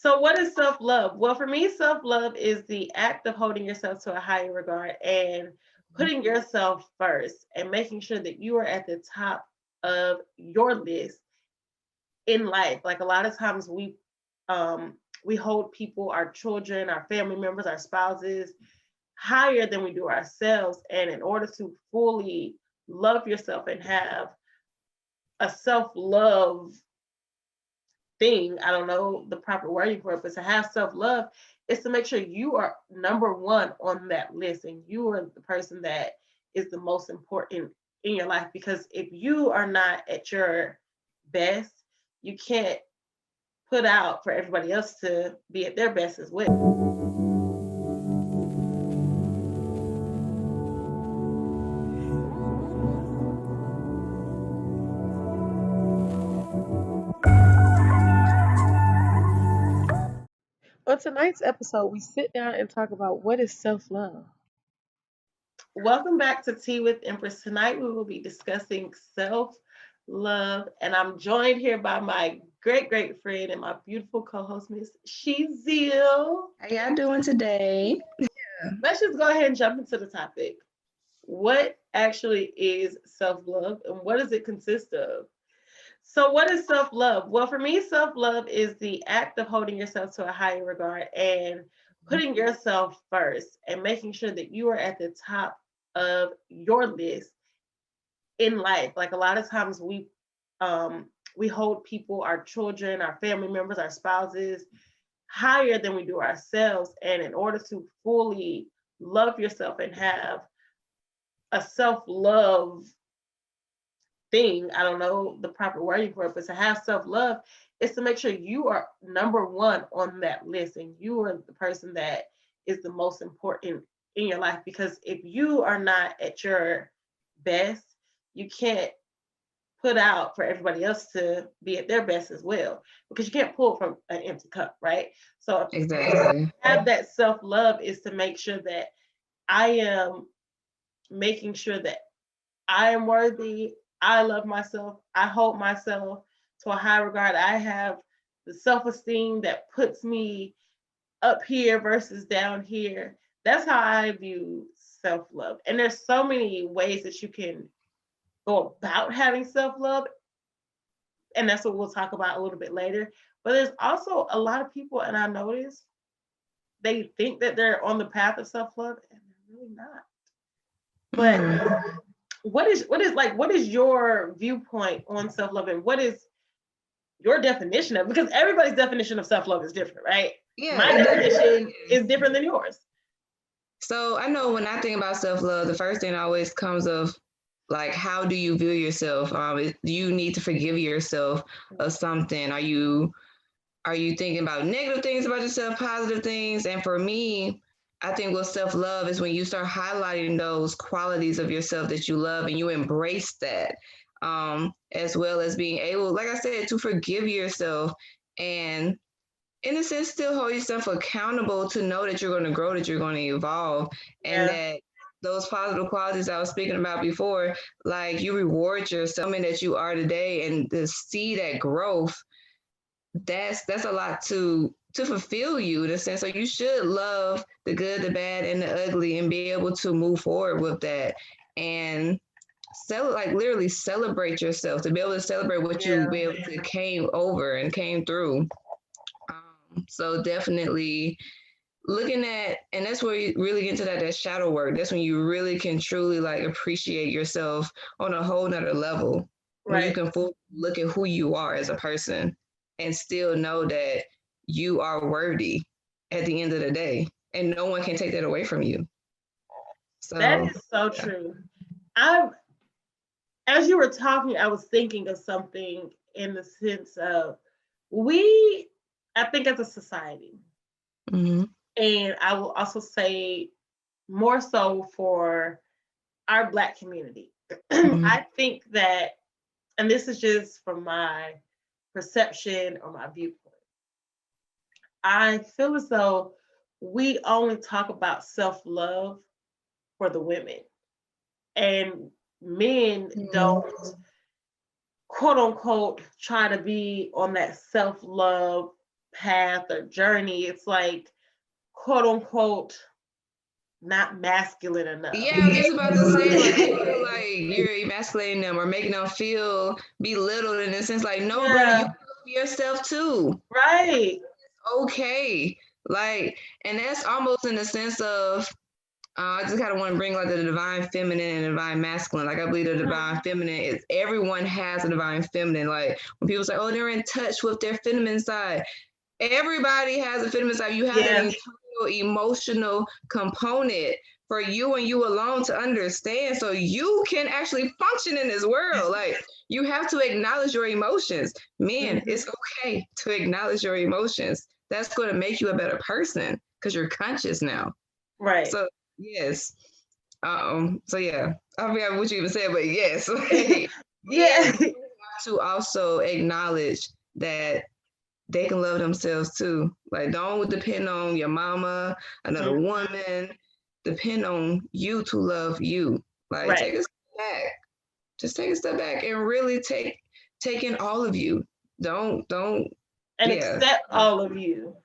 So, what is self love? Well, for me, self love is the act of holding yourself to a higher regard and putting yourself first and making sure that you are at the top of your list in life. Like a lot of times we hold people, our children, our family members, our spouses higher than we do ourselves. And in order to fully love yourself and have a self love thing, I don't know the proper wording for it, but to have self love is to make sure you are number one on that list and you are the person that is the most important in your life. Because if you are not at your best, you can't put out for everybody else to be at their best as well. On tonight's episode, we sit down and talk about what is self love. Welcome back to Tea with Empress. Tonight we will be discussing self love, and I'm joined here by my great friend and my beautiful co-host, Miss Shezil. How y'all doing today? Let's just go ahead and jump into the topic. What actually is self love, and what does it consist of? So, what is self love? Well, for me, self love is the act of holding yourself to a higher regard and putting yourself first and making sure that you are at the top of your list in life. Like a lot of times we hold people, our children, our family members, our spouses higher than we do ourselves. And in order to fully love yourself and have a self love thing, I don't know the proper wording for it, but to have self love is to make sure you are number one on that list and you are the person that is the most important in your life. Because if you are not at your best, you can't put out for everybody else to be at their best as well, because you can't pull from an empty cup, right? So Exactly. have that self love is to make sure that I am making sure that I am worthy. I love myself. I hold myself to a high regard. I have the self esteem that puts me up here versus down here. That's how I view self love. And there's so many ways that you can go about having self love. And that's what we'll talk about a little bit later. But there's also a lot of people, and I notice they think that they're on the path of self love, and they're really not. But what is your viewpoint on self-love, and what is your definition of, because everybody's definition of self-love is different, right? Yeah, My it definitely definition is. is different than yours. So I know when I think about self-love, the first thing always comes of like, how do you view yourself? Do you need to forgive yourself of something? Are you thinking about negative things about yourself, positive things? And for me, I think what self-love is when you start highlighting those qualities of yourself that you love and you embrace that, as well as being able, like I said, to forgive yourself and in a sense still hold yourself accountable to know that you're going to grow, that you're going to evolve, and Yeah, that those positive qualities I was speaking about before, like you reward yourself and that you are today and to see that growth, that's a lot to fulfill you in a sense. So you should love the good, the bad, and the ugly, and be able to move forward with that, and like literally celebrate yourself, to be able to celebrate what you yeah. be able to came over and came through. So definitely looking at, and that's where you really get into that shadow work. That's when you really can truly like appreciate yourself on a whole nother level, when you Right. can fully look at who you are as a person and still know that you are worthy at the end of the day, and no one can take that away from you. That So is so true. I, as you were talking, I was thinking of something in the sense of we, I think as a society, mm-hmm, and I will also say more so for our Black community. mm-hmm, I think that, and this is just from my perception or my viewpoint, I feel as though we only talk about self love for the women, and men mm-hmm, don't, quote unquote, try to be on that self love path or journey, it's like quote unquote not masculine enough. Yeah, I was just about to say, like, they feel like you're emasculating them or making them feel belittled in a sense. Like, no, brother, you Yeah, love yourself too. right. Okay. Like, and that's almost in the sense of, I just kind of want to bring like the divine feminine and divine masculine. Like, I believe the divine feminine is everyone has a divine feminine. Like, when people say, oh, they're in touch with their feminine side, everybody has a feminine side. You have that Yeah, internal emotional component for you and you alone to understand so you can actually function in this world. Like, you have to acknowledge your emotions. Men, it's okay to acknowledge your emotions. That's going to make you a better person because you're conscious now. right. So yes. So yeah, I forgot what you even said, but yes. Yeah. Men have to also acknowledge that they can love themselves too. Like, don't depend on your mama, another woman. Depend on you to love you. Like, take Right. a step back. Just take a step back and really take in all of you. Don't And yeah. accept all of you.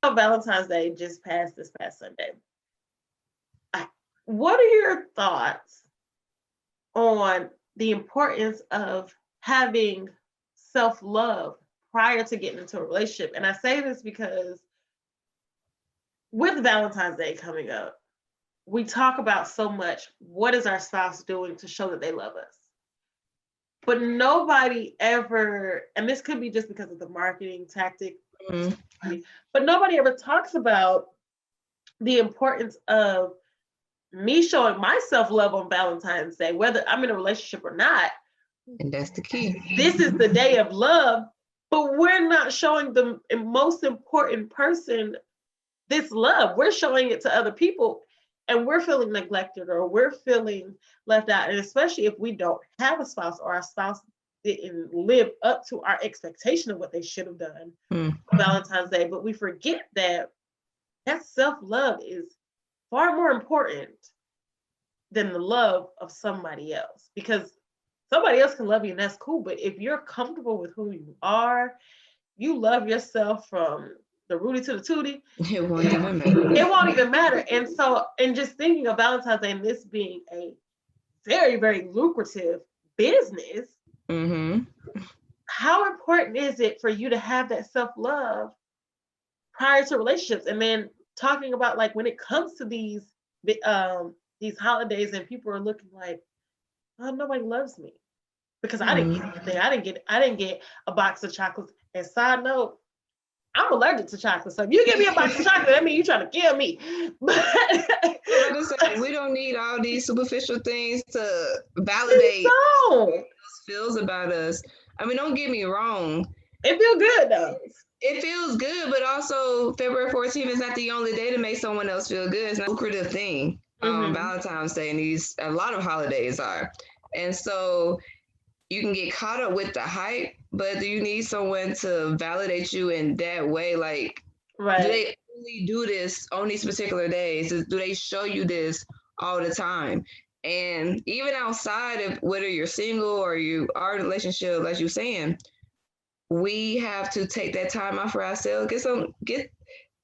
So Valentine's Day just passed this past Sunday. What are your thoughts on the importance of having self love prior to getting into a relationship? And I say this because with Valentine's Day coming up, we talk about so much what is our spouse doing to show that they love us. But nobody ever, and this could be just because of the marketing tactic, but nobody ever talks about the importance of me showing myself love on Valentine's Day, whether I'm in a relationship or not. And that's the key. This is the day of love, but we're not showing the most important person this love. We're showing it to other people and we're feeling neglected or we're feeling left out. And especially if we don't have a spouse or our spouse didn't live up to our expectation of what they should have done on Valentine's Day. But we forget that self-love is far more important than the love of somebody else, because somebody else can love you and that's cool. But if you're comfortable with who you are, you love yourself from the Rudy to the Tootie, It won't even matter. it won't even matter. And so, and just thinking of Valentine's Day and this being a very, very lucrative business, how important is it for you to have that self-love prior to relationships? And then talking about like when it comes to these holidays and people are looking like, oh, nobody loves me because I didn't get anything. I didn't get a box of chocolates. And side note, I'm allergic to chocolate. So if you give me a box of chocolate, that means you're trying to kill me. But we don't need all these superficial things to validate how feels about us. I mean, don't get me wrong. It feels good though. It feels good, but also February 14th is not the only day to make someone else feel good. It's not a lucrative thing. Valentine's Day and a lot of holidays are. And so you can get caught up with the hype, but do you need someone to validate you in that way? Like, do they only do this on these particular days? Do they show you this all the time? And even outside of whether you're single or you are in a relationship, like you're saying, we have to take that time out for ourselves.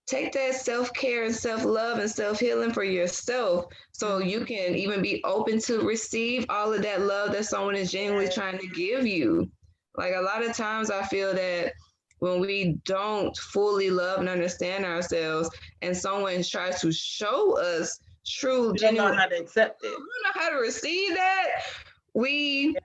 Take that self-care and self-love and self-healing for yourself so you can even be open to receive all of that love that someone is genuinely trying to give you. Like, a lot of times I feel that when we don't fully love and understand ourselves and someone tries to show us true, genuine, don't know how to accept it. We don't know how to receive that. We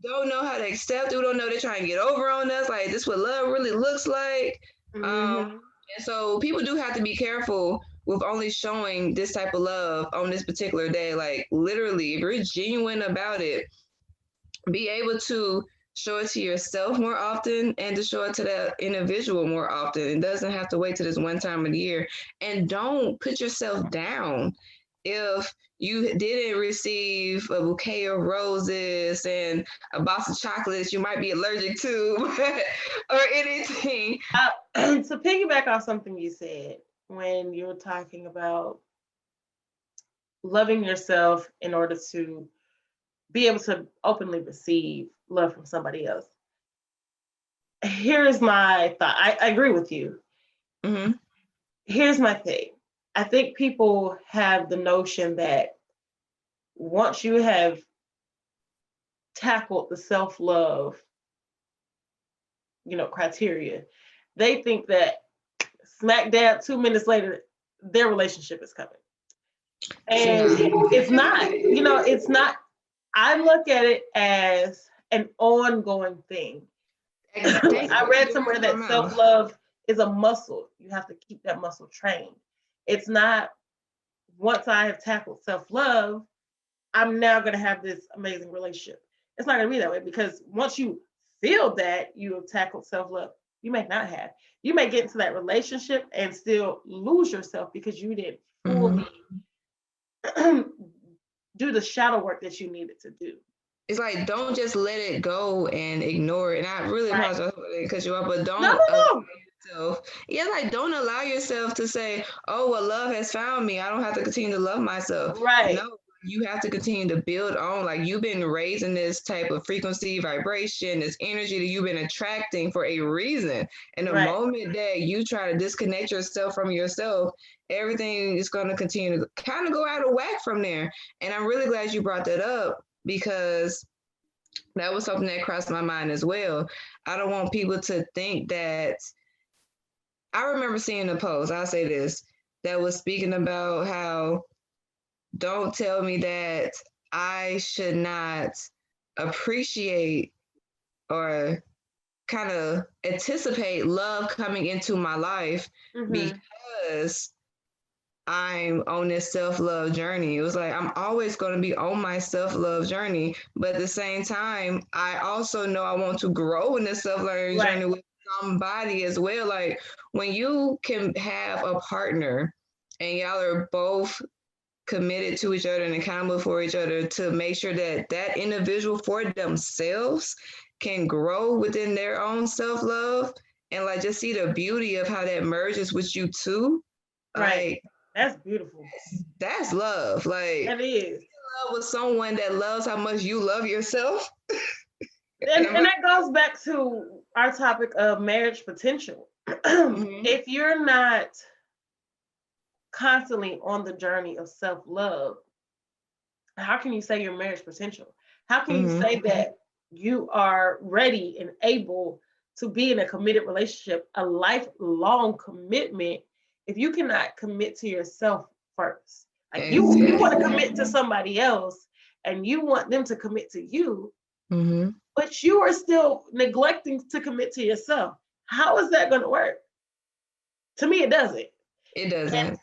don't know how to accept it. We don't know they're trying to get over on us. Like, this what love really looks like. And so people do have to be careful with only showing this type of love on this particular day. Like, literally, if you're genuine about it, be able to show it to yourself more often and to show it to that individual more often. It doesn't have to wait to this one time of the year. And don't put yourself down if you didn't receive a bouquet of roses and a box of chocolates you might be allergic to or anything. To piggyback off something you said when you were talking about loving yourself in order to be able to openly receive love from somebody else. Here's my thought. I agree with you. Mm-hmm. Here's my thing. I think people have the notion that once you have tackled the self-love, criteria, they think that smack dab 2 minutes later, their relationship is coming. And it's not, it's not. I look at it as an ongoing thing. I read somewhere that self-love is a muscle. You have to keep that muscle trained. It's not once I have tackled self-love, I'm now going to have this amazing relationship. It's not going to be that way, because once you feel that you have tackled self-love, you may not have. You may get into that relationship and still lose yourself because you didn't fully do the shadow work that you needed to do. It's like, don't just let it go and ignore it. And I really apologize because you are, but don't No. yourself. Yeah, like, don't allow yourself to say, oh, well, love has found me, I don't have to continue to love myself. Right. No, you have to continue to build on. Like, you've been raising this type of frequency, vibration, this energy that you've been attracting for a reason. And the moment that you try to disconnect yourself from yourself, everything is going to continue to kind of go out of whack from there. And I'm really glad you brought that up, because that was something that crossed my mind as well. I don't want people to think that. I remember seeing a post, I'll say this, that was speaking about how, don't tell me that I should not appreciate or kind of anticipate love coming into my life because I'm on this self-love journey. It was like, I'm always going to be on my self-love journey. But at the same time, I also know I want to grow in this self-love journey with somebody as well. Like, when you can have a partner and y'all are both committed to each other and accountable for each other, to make sure that that individual for themselves can grow within their own self-love, and like just see the beauty of how that merges with you too. Like, that's beautiful. That's love. Like, that is love with someone that loves how much you love yourself. and that goes back to our topic of marriage potential. If you're not constantly on the journey of self-love, how can you say your marriage potential? How can you say that you are ready and able to be in a committed relationship, a lifelong commitment, if you cannot commit to yourself first? Like, you want to commit to somebody else and you want them to commit to you, but you are still neglecting to commit to yourself. How is that going to work? To me, it doesn't. It doesn't.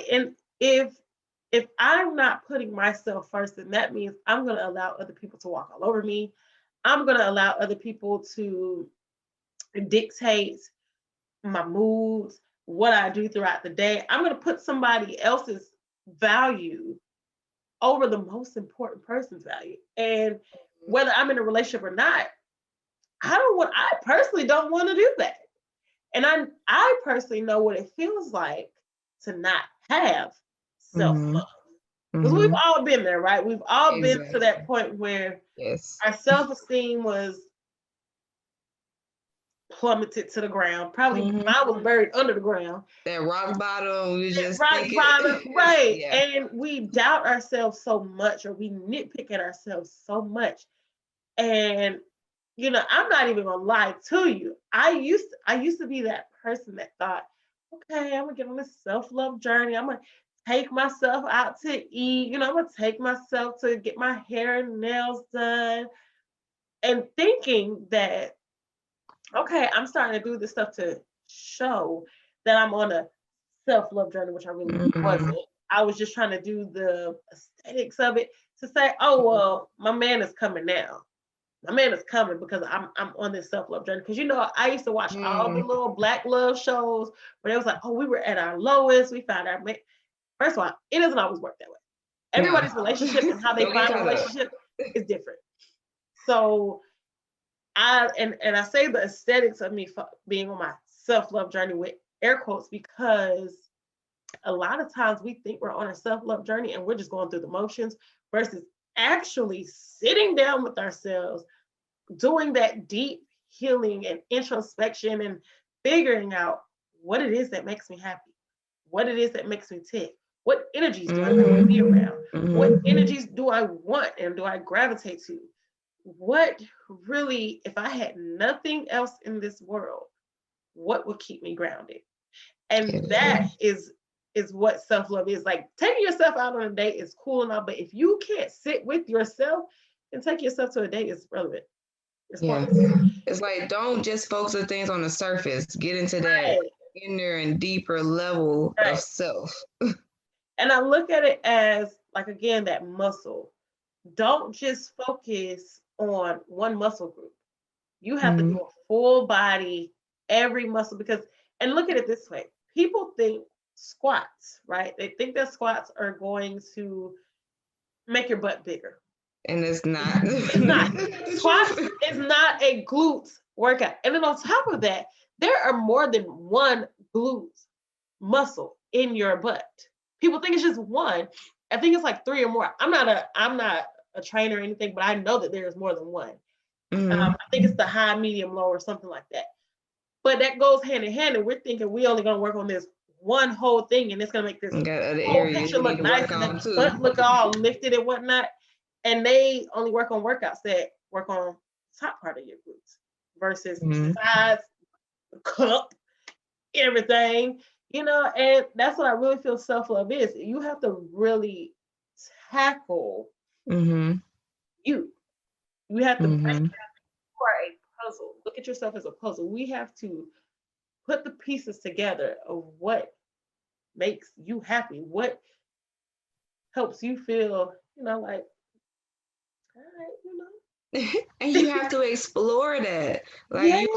And if I'm not putting myself first, then that means I'm going to allow other people to walk all over me. I'm going to allow other people to dictate my moods, what I do throughout the day. I'm going to put somebody else's value over the most important person's value. And whether I'm in a relationship or not, I personally don't want to do that. And I personally know what it feels like to not have self-love. Because we've all been there, right? We've all been to that point where our self-esteem was plummeted to the ground. Probably mine was buried under the ground. That rock bottom, we just right. And we doubt ourselves so much, or we nitpick at ourselves so much. And I'm not even gonna lie to you. I used to be that person that thought, okay, I'm gonna get on this self-love journey. I'm gonna take myself out to eat. I'm gonna take myself to get my hair and nails done, and thinking that, okay, I'm starting to do this stuff to show that I'm on a self-love journey, which I really wasn't. I was just trying to do the aesthetics of it to say, oh, well, my man is coming now. My man is coming because I'm on this self-love journey. Because I used to watch all the little Black love shows where it was like, oh, we were at our lowest, we found our mate. First of all, it doesn't always work that way. Everybody's relationship and how they find a relationship is different. So I say the aesthetics of me being on my self-love journey with air quotes, because a lot of times we think we're on a self-love journey and we're just going through the motions, versus actually sitting down with ourselves, doing that deep healing and introspection and figuring out what it is that makes me happy, what it is that makes me tick, what energies do I like to be around, what energies do I want and do I gravitate to, what really, if I had nothing else in this world, what would keep me grounded? And that is what self-love is. Like, taking yourself out on a date is cool and all, but if you can't sit with yourself and take yourself to a date, it's relevant. It's pointless. It's like, don't just focus on things on the surface. Get into that inner and deeper level of self. And I look at it as, like, again, that muscle. Don't just focus on one muscle group. You have to do a full body, every muscle, because, and look at it this way. People think squats, right? They think that squats are going to make your butt bigger. And it's not. It's not. Squats is not a glute workout. And then on top of that, there are more than one glute muscle in your butt. People think it's just one. I think it's like 3 or more. I'm not a trainer or anything, but I know that there is more than one. I think it's the high, medium, low, or something like that. But that goes hand in hand, and we're thinking we only gonna work on this one whole thing, and it's gonna make this whole picture look nice and the butt look all lifted and whatnot. And they only work on workouts that work on the top part of your glutes versus sides, cup, everything, and that's what I really feel self-love is. You have to really tackle you. You have to break down for a puzzle. Look at yourself as a puzzle. We have to put the pieces together of what makes you happy, what helps you feel, like, all right, And you have to explore that. Like,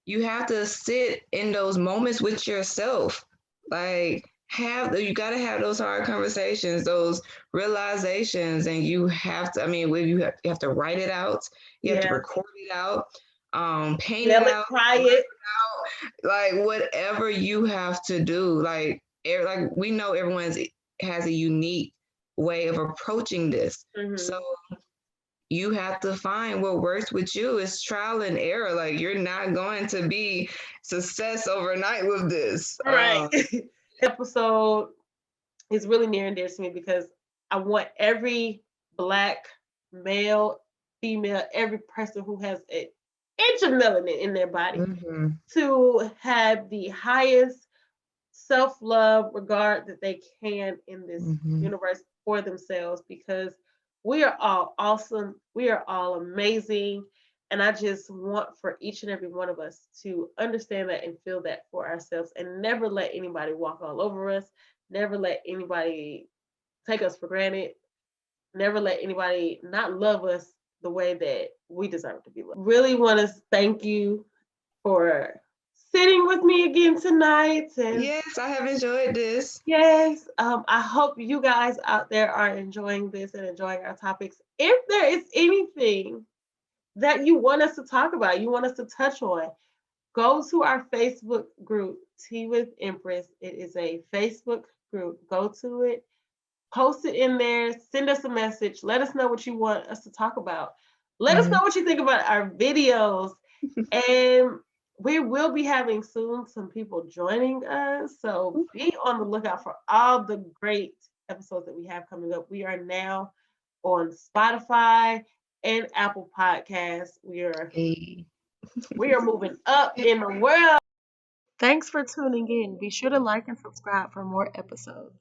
you have to sit in those moments with yourself. Like, you got to have those hard conversations, those realizations, and you have to, you have to write it out, you have to record it out, paint it out, cry it out, like whatever you have to do. Like we know everyone has a unique way of approaching this. So you have to find what works with you. It's trial and error. Like, you're not going to be success overnight with this. Right. Episode is really near and dear to me because I want every Black male, female, every person who has an inch of melanin in their body to have the highest self-love regard that they can in this universe for themselves, because we are all awesome. We are all amazing. And I just want for each and every one of us to understand that and feel that for ourselves, and never let anybody walk all over us. Never let anybody take us for granted. Never let anybody not love us the way that we deserve to be loved. Really want to thank you for sitting with me again tonight. And yes, I have enjoyed this. Yes, I hope you guys out there are enjoying this and enjoying our topics. If there is anything that you want us to talk about, you want us to touch on, go to our Facebook group, Tea with Empress. It is a Facebook group. Go to it, post it in there, send us a message. Let us know what you want us to talk about. Let us know what you think about our videos. And we will be having soon some people joining us. So be on the lookout for all the great episodes that we have coming up. We are now on Spotify and Apple Podcasts. We are moving up in the world. Thanks for tuning in. Be sure to like and subscribe for more episodes.